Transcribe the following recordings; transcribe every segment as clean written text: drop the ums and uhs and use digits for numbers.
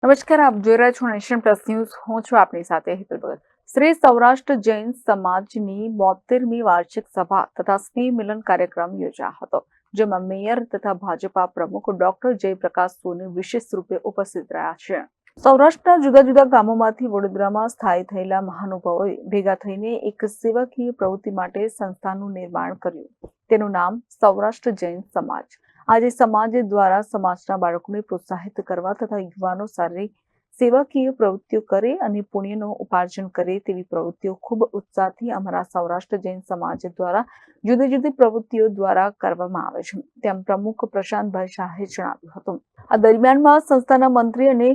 નમસ્કાર, આપ જોઈ રહ્યા છો નેશન પ્લસ ન્યૂઝ. હું છું આપની સાથે હેતલ ભગત. શ્રી સૌરાષ્ટ્ર જૈન સમાજની 72મી વાર્ષિક સભા તથા સ્નેહ મિલન કાર્યક્રમ યોજાયો હતો, જેમાં મેયર તથા ભાજપા પ્રમુખ ડોક્ટર જયપ્રકાશ સોની વિશેષ રૂપે ઉપસ્થિત રહ્યા છે. સૌરાષ્ટ્રના જુદા જુદા ગામોમાંથી વડોદરામાં સ્થાયી થયેલા મહાનુભાવોએ ભેગા થઈને એક સેવાકીય પ્રવૃત્તિ માટે સંસ્થાનું નિર્માણ કર્યું. તેનું નામ સૌરાષ્ટ્ર જૈન સમાજ. આજે સમાજ દ્વારા સમાજના બાળકોને પ્રોત્સાહિત કરવા તથા યુવાનો સારી સેવાકીય પ્રવૃત્તિઓ કરે અને પુણ્યનો ઉપાર્જન કરે તેવી પ્રવૃત્તિઓ ખૂબ ઉત્સાહથી અમારા સૌરાષ્ટ્ર જૈન સમાજ દ્વારા જુદી જુદી પ્રવૃત્તિઓ દ્વારા કરવામાં આવે છે, તેમ પ્રમુખ પ્રશાંતભાઈ શાહે જણાવ્યું હતું. આ દરમિયાનમાં સંસ્થાના મંત્રી અને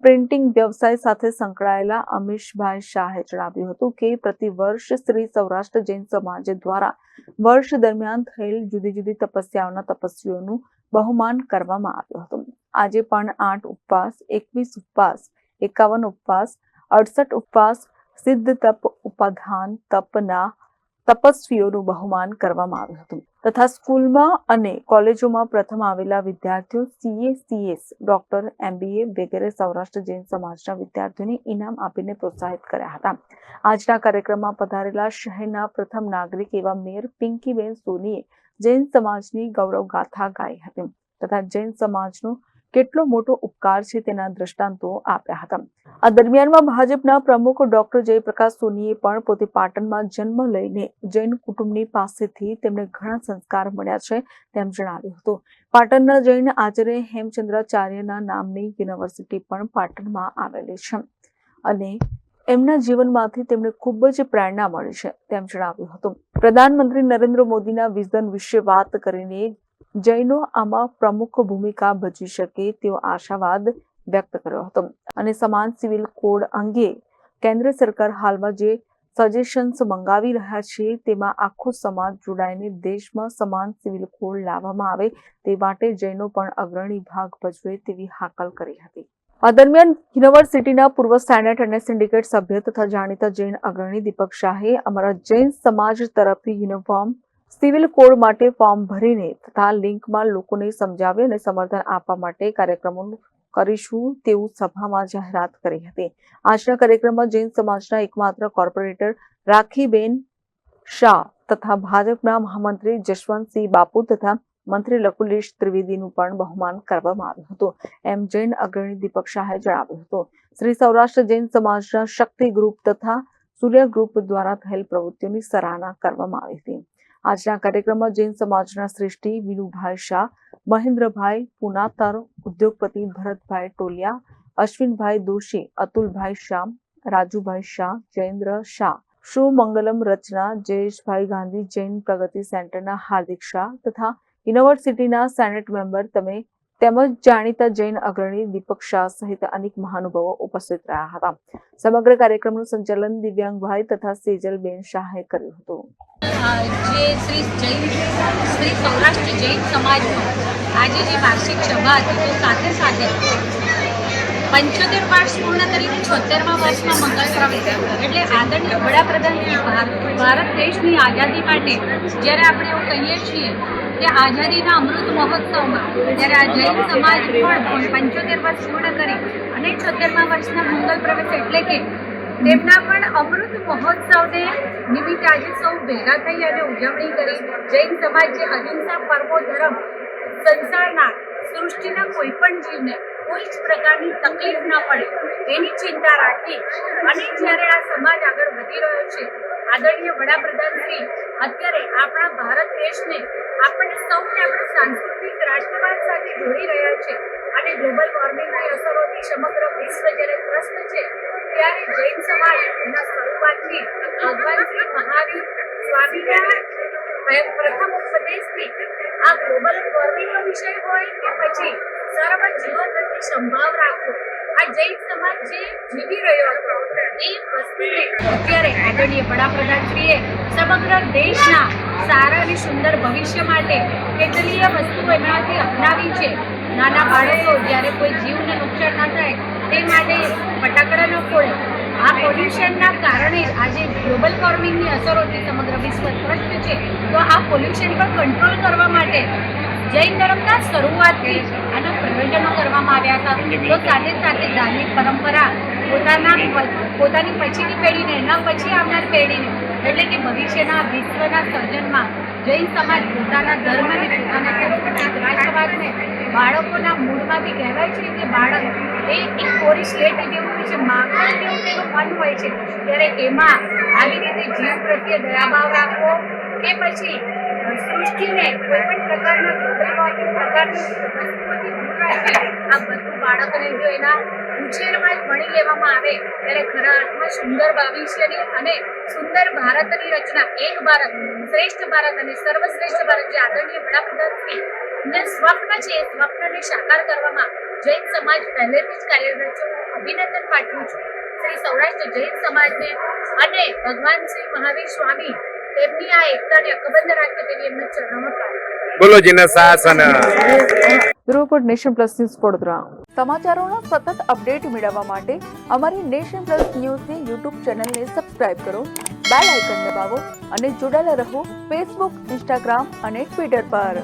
પ્રિન્ટિંગ વ્યવસાય સાથે સંકળાયેલા અમીશભાઈ શાહે જણાવ્યું હતું કે પ્રતિ વર્ષ શ્રી સૌરાષ્ટ્ર જૈન સમાજ દ્વારા વર્ષ દરમિયાન થયેલ જુદી જુદી તપસ્યાઓના તપસ્વીઓનું બહુમાન કરવામાં આવ્યું હતું. આજે પણ 8 ઉપવાસ, 21 ઉપવાસ, 51 ઉપવાસ, 68 ઉપવાસ, સિદ્ધ તપ, ઉપાધાન તપના તપસ્વીઓનું બહુમાન કરવામાં આવ્યું હતું તથા સ્કૂલમાં અને કોલેજોમાં પ્રથમ આવેલા વિદ્યાર્થીઓ CA, CS, ડોક્ટર, MBA વગેરે સૌરાષ્ટ્ર જૈન સમાજના વિદ્યાર્થીઓને ઇનામ આપીને પ્રોત્સાહિત કર્યા હતા. આજના કાર્યક્રમમાં પધારેલા શહેરના પ્રથમ નાગરિક એવા મેયર પિંકીબેન સોનીએ જૈન સમાજની ગૌરવ ગાથા ગાઈ હતી તથા જૈન સમાજનો કેટલો મોટો ઉપકાર છે તેના દ્રષ્ટાંતો આપ્યા હતા. આ દરમિયાનમાં ભાજપના પ્રમુખ ડોક્ટર જયપ્રકાશ સોનીએ પણ પોતે પાટણમાં જન્મ લઈને જૈન કુટુંબની પાસેથી તેમને ઘણા સંસ્કાર મળ્યા છે તેમ જણાવ્યું હતું. પાટણના જૈન આચાર્ય હેમચંદ્રાચાર્યના નામની યુનિવર્સિટી પણ પાટણમાં આવેલી છે અને એમના જીવનમાંથી તેમને ખૂબ જ પ્રેરણા મળી છે તેમ જણાવ્યું હતું. પ્રધાનમંત્રી નરેન્દ્ર મોદીના વિઝન વિશે વાત કરીને જૈનો આમાં પ્રમુખ ભૂમિકા ભજવી શકે તેવો આશાવાદ વ્યક્ત કર્યો હતો અને સમાન સિવિલ કોડ અંગે કેન્દ્ર સરકાર હાલમાં જે સજેશન્સ મંગાવી રહ્યા છે તેમાં આખો સમાજ જોડાઈને દેશમાં સમાન સિવિલ કોડ લાવવામાં આવે તે માટે જૈનો પણ અગ્રણી ભાગ ભજવે તેવી હાકલ કરી હતી. આ દરમિયાન યુનિવર્સિટીના પૂર્વ સેનેટ અને સિન્ડિકેટ સભ્ય તથા જાણીતા જૈન અગ્રણી દીપક શાહે અમારા જૈન સમાજ તરફથી યુનિફોર્મ સિવિલ કોડ માટે ફોર્મ ભરીને તથા લિંકમાં લોકોને સમજાવી અને સમર્થન આપવા માટે કાર્યક્રમો કરીશું તેવું સભામાં જાહેરાત કરી હતી. આજના કાર્યક્રમમાં જૈન સમાજના એકમાત્ર કોર્પોરેટર રાખીબેન શાહ તથા ભાજપના મહામંત્રી જશવંતસિંહ બાપુ તથા મંત્રી લકુલેશ ત્રિવેદીનું પણ બહુમાન કરવામાં આવ્યું હતું, એમ જૈન અગ્રણી દીપક શાહે જણાવ્યું હતું. શ્રી સૌરાષ્ટ્ર જૈન સમાજના શક્તિ ગ્રુપ તથા સૂર્ય ગ્રુપ દ્વારા થયેલ પ્રવૃત્તિઓની સરાહના કરવામાં આવી હતી. આજના કાર્યક્રમમાં જૈન સમાજના શ્રેષ્ઠી વિનુભાઈ શાહ, મહેન્દ્રભાઈ પુનાતર, ઉદ્યોગપતિ ભરતભાઈ ટોલિયા, અશ્વિનભાઈ દોશી, અતુલભાઈ શાહ, રાજુભાઈ શાહ, જયેન્દ્ર શાહ, શુમંગલમ રચના, જયેશભાઈ ગાંધી, જૈન પ્રગતિ સેન્ટરના હાર્દિક શાહ તથા યુનિવર્સિટીના સેનેટ મેમ્બર તેમજ જાણીતા જૈન અગ્રણી દીપક શાહ સહિત અનેક મહાનુભાવો ઉપસ્થિત રહ્યા હતા. સમગ્ર કાર્યક્રમનું સંચાલન દિવ્યાંગભાઈ તથા સેજલબેન શાહે કર્યું હતું. જે શ્રી સૌરાષ્ટ્ર જૈન સમાજનો આજે જે વાર્ષિક સભા હતી તો સાથે સાથે 75 વર્ષ પૂર્ણ કરીને 76મા વર્ષમાં મંગળ પ્રવેશ એટલે આદરણીય વડાપ્રધાન ભારત દેશની આઝાદી માટે જ્યારે આપણે એવું કહીએ છીએ કે આઝાદીના અમૃત મહોત્સવમાં જ્યારે આ જૈન સમાજ પણ 75 વર્ષ પૂર્ણ કરી અને 76મા વર્ષના મંગળ પ્રવેશ એટલે કે તેમના પણ અમૃત મહોત્સવને નિમિત્તે આજે સૌ ભેગા થઈ અને ઉજવણી કરી. જૈન સમાજ જે અહિંસા પરમો ધર્મ સંસારના સૃષ્ટિના કોઈ પણ જીવને કોઈ જ પ્રકારની તકલીફ ન પડે એની ચિંતા રાખી અને જ્યારે આ સમાજ આગળ વધી રહ્યો છે, આદરણીય વડાપ્રધાન શ્રી અત્યારે આપણા ભારત દેશને આપણને સૌને આપણે સાંસ્કૃતિક રાષ્ટ્રવાદ સાથે જોડી રહ્યા છે અને ગ્લોબલ વોર્મિંગની અસરોથી સમગ્ર વિશ્વ જ્યારે ત્રસ્ત છે ત્યારે જૈન સમાજ એના શરૂઆતથી ભગવાન શ્રી મહાવીર સ્વામીના પ્રથમ ઉપદેશથી આ ગ્લોબલ વોર્મિંગનો વિષય હોય કે પછી સર્વ જીવન પ્રત્યે સંભાવ રાખવો, આ જૈન સમાજ જે જીવી રહ્યો હતો એ વસ્તુને અત્યારે આદરણીય વડાપ્રધાનશ્રીએ સમગ્ર દેશના સારા અને સુંદર ભવિષ્ય માટે કેટલીય વસ્તુઓ એમનાથી અપનાવી છે. નાના બાળકો જ્યારે કોઈ જીવને નુકસાન ન થાય તે માટે ફટાકડા ન ફોડે. આ પોલ્યુશનના કારણે આજે ગ્લોબલ વોર્મિંગની અસરોથી સમગ્ર વિશ્વ ત્રસ્ત છે, તો આ પોલ્યુશન પર કંટ્રોલ કરવા માટે જૈન ધર્મના શરૂઆતથી આનો આયોજનો કરવામાં આવ્યા હતા. તો સાથે સાથે ધાર્મિક પરંપરા પોતાની પછીની પેઢીને, એના પછી આવનાર પેઢીને, એટલે કે ભવિષ્યના વિશ્વના સર્જનમાં જૈન સમાજ પોતાના ધર્મને, પોતાના સંસ્કૃતિ, રાષ્ટ્રવાદને બાળકોના મૂળમાંથી કહેવાય છે કે બાળક એ એક કોરી સ્લેટ જેવું હોય છે, માખણ જેવું તેનું મન હોય છે. ત્યારે એમાં આવી રીતે જીવ પ્રત્યે દયાભાવ રાખવો કે પછી સૃષ્ટિને કોઈ પણ પ્રકારની વસ્તુઓથી દૂર રાખવી, આ બધું બાળકોને જો એના ઉછેરમાં જ ભણી લેવામાં આવે ત્યારે ખરા અર્થમાં સુંદર ભવિષ્યની અને સુંદર ભારતની રચના, એક ભારત શ્રેષ્ઠ ભારત અને સર્વશ્રેષ્ઠ ભારત જે આદરણીય વડાપ્રધાનશ્રી ને સ્વપ્ન છે, એ સ્વપ્નને સાકાર કરવામાં જૈન સમાજ પહેલેથી જ કાર્યરત છે. હું અભિનંદન પાઠવું છું શ્રી સૌરાષ્ટ્ર જૈન સમાજને અને ભગવાન શ્રી મહાવીર સ્વામી તેમની આ એકતાને અકબંધ રાખે તેવી એમના ચરણોમાં પ્રાર્થના. બોલો જીના શાસન. Report nation plus news Vadodara. સમાચારોના સતત અપડેટ મેળવવા માટે અમારી નેશન પ્લસ ન્યૂઝની યુટ્યુબ ચેનલને સબસ્ક્રાઇબ કરો, બેલ આઇકન દબાવો અને જોડાયેલા રહો ફેસબુક, ઇન્સ્ટાગ્રામ અને ટ્વિટર પર.